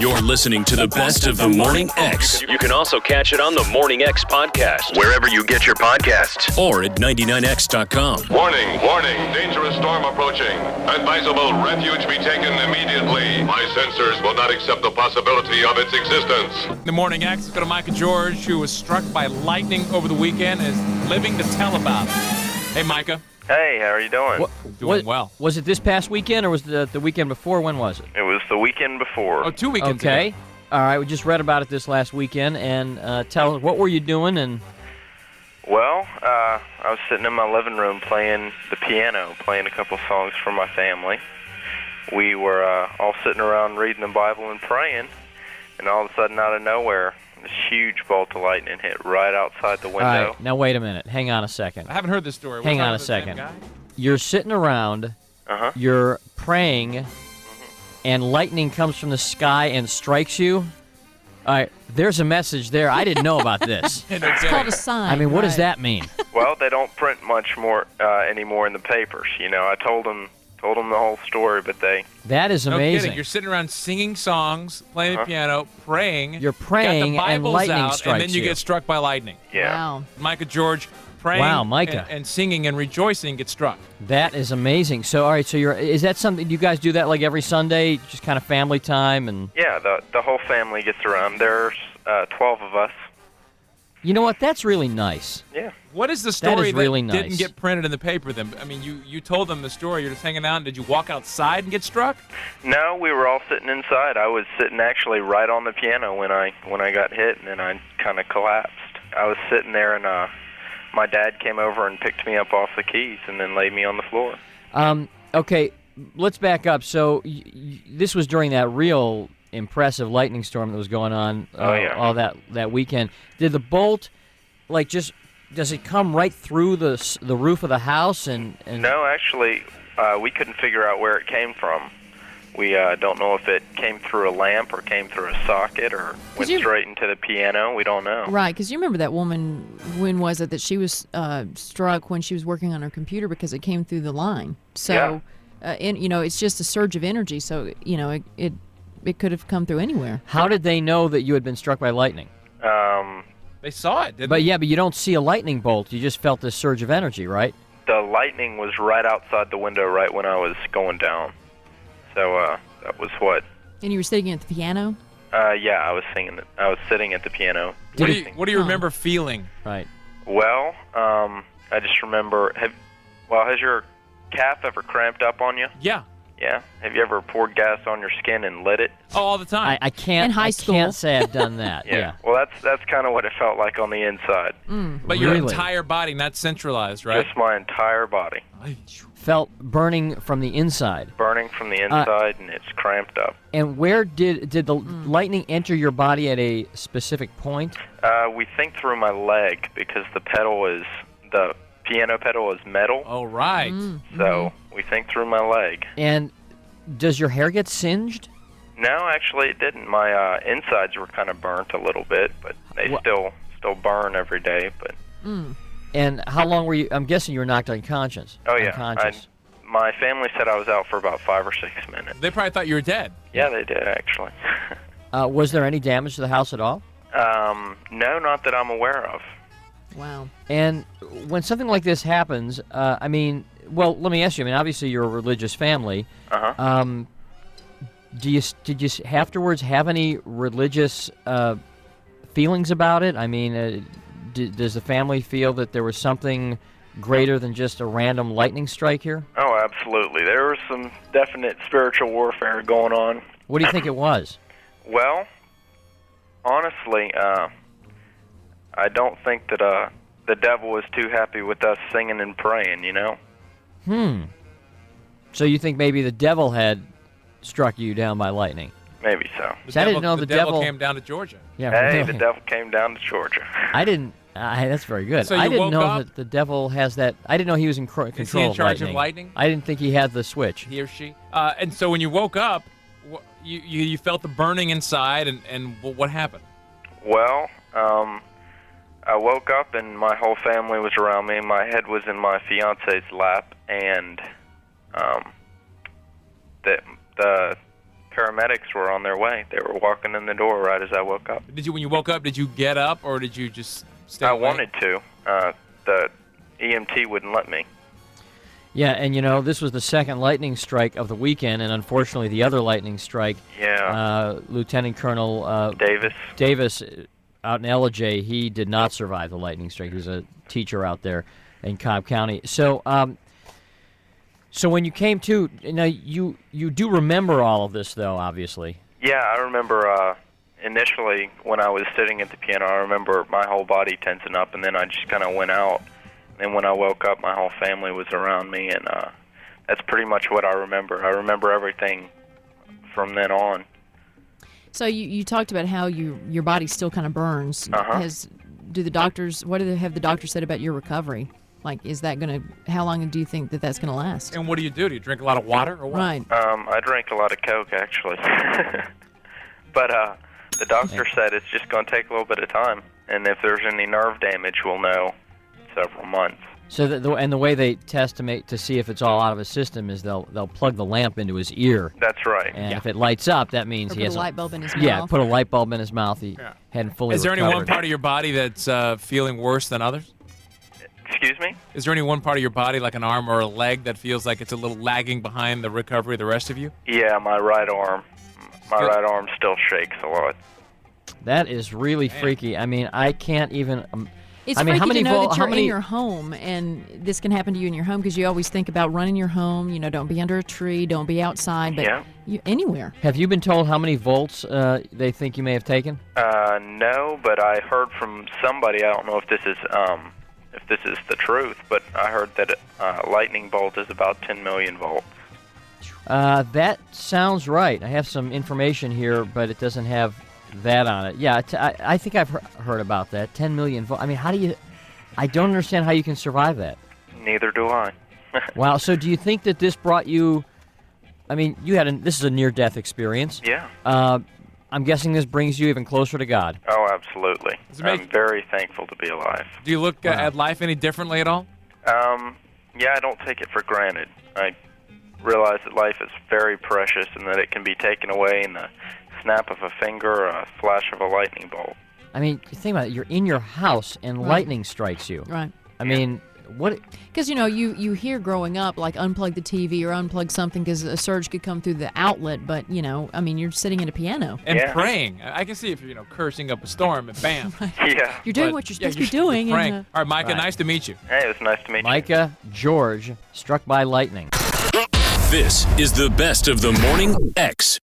You're listening to the best of the Morning X. You can also catch it on the Morning X podcast, wherever you get your podcasts, or at 99x.com. Warning, warning, dangerous storm approaching. Advisable refuge be taken immediately. My sensors will not accept the possibility of its existence. The Morning X, go to Micah George, who was struck by lightning over the weekend, and is living to tell about it. Hey, Micah. Hey, how are you doing? Doing well. Was it this past weekend, or was it the weekend before? When was it? It was the weekend before. Oh, 2 weekends Okay. ago. All right, we just read about it this last weekend, and tell us, what were you doing? And Well, I was sitting in my living room playing the piano, playing a couple songs for my family. We were all sitting around reading the Bible and praying, and all of a sudden, out of nowhere, this huge bolt of lightning hit right outside the window. all right, now wait a minute. Hang on a second. I haven't heard this story. Hang We're on talking a to the same second. guy? You're sitting around, you're praying, and lightning comes from the sky and strikes you. All right, there's a message there. I didn't know about this. It's called a sign. I mean, what does right. that mean? Well, they don't print much more anymore in the papers. You know, I told them the whole story, but they... That is No amazing. kidding. You're sitting around singing songs, playing the piano, praying. You're praying, got the and Bibles lightning out, strikes and then you you. get struck by lightning. Yeah. Wow. Micah George praying Wow, Micah. and singing and rejoicing gets struck. That is amazing. So, all right, so is that something, you guys do that like every Sunday, just kind of family time? And Yeah, the whole family gets around. There's 12 of us. you know what? That's really nice. Yeah. What is the story is really that didn't nice. get printed in the paper then? I mean, you told them the story. You're just hanging out. And did you walk outside and get struck? No, we were all sitting inside. I was sitting actually right on the piano when I got hit, and then I kind of collapsed. I was sitting there, and my dad came over and picked me up off the keys and then laid me on the floor. Okay, let's back up. So this was during that real impressive lightning storm that was going on all that weekend. Did the bolt, like, does it come right through the roof of the house? And No, actually, we couldn't figure out where it came from. We don't know if it came through a lamp or came through a socket or went straight into the piano. We don't know. Right, because you remember that woman, when was it, that she was struck when she was working on her computer because it came through the line. So, and, you know, it's just a surge of energy, so, you know, it could have come through anywhere. How did they know that you had been struck by lightning? They saw it, didn't But they? yeah, but you don't see a lightning bolt. You just felt this surge of energy, right? The lightning was right outside the window right when I was going down. So that was what. And you were sitting at the piano? Yeah, I was singing. I was sitting at the piano. What do you remember feeling? Right. Well, I just remember. Has your calf ever cramped up on you? Yeah. Yeah. Have you ever poured gas on your skin and lit it? Oh, all the time. I can't. In high I school. can't say I've done that. Yeah. Well, that's kind of what it felt like on the inside. But your Really? entire body, not centralized, right? Just my entire body Felt burning from the inside. burning from the inside, and it's cramped up. And where did the lightning enter your body at a specific point? We think through my leg because the piano pedal is metal. Oh, right. So we think through my leg. And does your hair get singed? No, actually it didn't. My insides were kind of burnt a little bit, but they still burn every day. But And how long were you? I'm guessing you were knocked unconscious. oh yeah, Unconscious. my family said I was out for about 5 or 6 minutes. They probably thought you were dead. Yeah, they did actually. Was there any damage to the house at all? No, not that I'm aware of. Wow. And when something like this happens, I mean, well, let me ask you. I mean, obviously you're a religious family. Did you afterwards have any religious feelings about it? I mean, does the family feel that there was something greater than just a random lightning strike here? Oh, absolutely. There was some definite spiritual warfare going on. What do you think it was? Well, honestly, I don't think that the devil was too happy with us singing and praying, you know? So you think maybe the devil had struck you down by lightning? Maybe so. I didn't know the devil came down to Georgia. Yeah, Hey, really. the devil came down to Georgia. I didn't. That's very good. So I you didn't woke know up? that the devil has that. I didn't know he was in control Is he in charge of of lightning? I didn't think he had the switch. He or she. And so when you woke up, you felt the burning inside, and what happened? Well, I woke up and my whole family was around me. My head was in my fiance's lap, and the paramedics were on their way. They were walking in the door right as I woke up. When you woke up, did you get up or did you just stay I awake? wanted to. The EMT wouldn't let me. Yeah, and this was the second lightning strike of the weekend, and unfortunately the other lightning strike, Lieutenant Colonel Davis out in LJ, he did not survive the lightning strike. He was a teacher out there in Cobb County. So so when you came to, now you do remember all of this, though, obviously. Yeah, I remember initially when I was sitting at the piano, I remember my whole body tensing up, and then I just kind of went out. And when I woke up, my whole family was around me, and that's pretty much what I remember. I remember everything from then on. So you talked about how your body still kind of burns. Uh-huh. What have the doctors said about your recovery? Like, how long do you think that's going to last? And what do? Do you drink a lot of water or what? Right. I drank a lot of Coke, actually. But the doctor said it's just going to take a little bit of time, and if there's any nerve damage, we'll know several months. So the way they test to see if it's all out of his system is they'll plug the lamp into his ear. That's right. And if it lights up, that means or he has a light bulb in his mouth. Yeah, put a light bulb in his mouth. He hadn't fully. Is there recovered. any one part of your body that's feeling worse than others? Excuse me? Is there any one part of your body, like an arm or a leg, that feels like it's a little lagging behind the recovery of the rest of you? Yeah, my right arm. My right arm still shakes a lot. That is really freaky. I mean, I can't even. It's freaky to know that you're in your home, and this can happen to you in your home because you always think about running your home. Don't be under a tree, don't be outside, but anywhere. Have you been told how many volts they think you may have taken? No, but I heard from somebody. I don't know if this is the truth, but I heard that lightning bolt is about 10 million volts. That sounds right. I have some information here, but it doesn't have that on it. Yeah, I think I've heard about that. 10 million volts. I mean, I don't understand how you can survive that. Neither do I. Wow. So do you think that this brought you, I mean, this is a near-death experience. Yeah. I'm guessing this brings you even closer to God. Oh, absolutely. I'm very thankful to be alive. Do you look at life any differently at all? Yeah, I don't take it for granted. I realize that life is very precious and that it can be taken away in the snap of a finger or a flash of a lightning bolt. I mean, think about it. You're in your house and lightning strikes you. Right. I mean, what? Because, you hear growing up, like, unplug the TV or unplug something because a surge could come through the outlet, but, I mean, you're sitting at a piano. And praying. I can see if you're, cursing up a storm and bam. Right. Yeah. You're doing what you're supposed to be doing. All right, Micah, nice to meet you. Hey, it was nice to meet you. Micah George, struck by lightning. This is the best of the Morning X.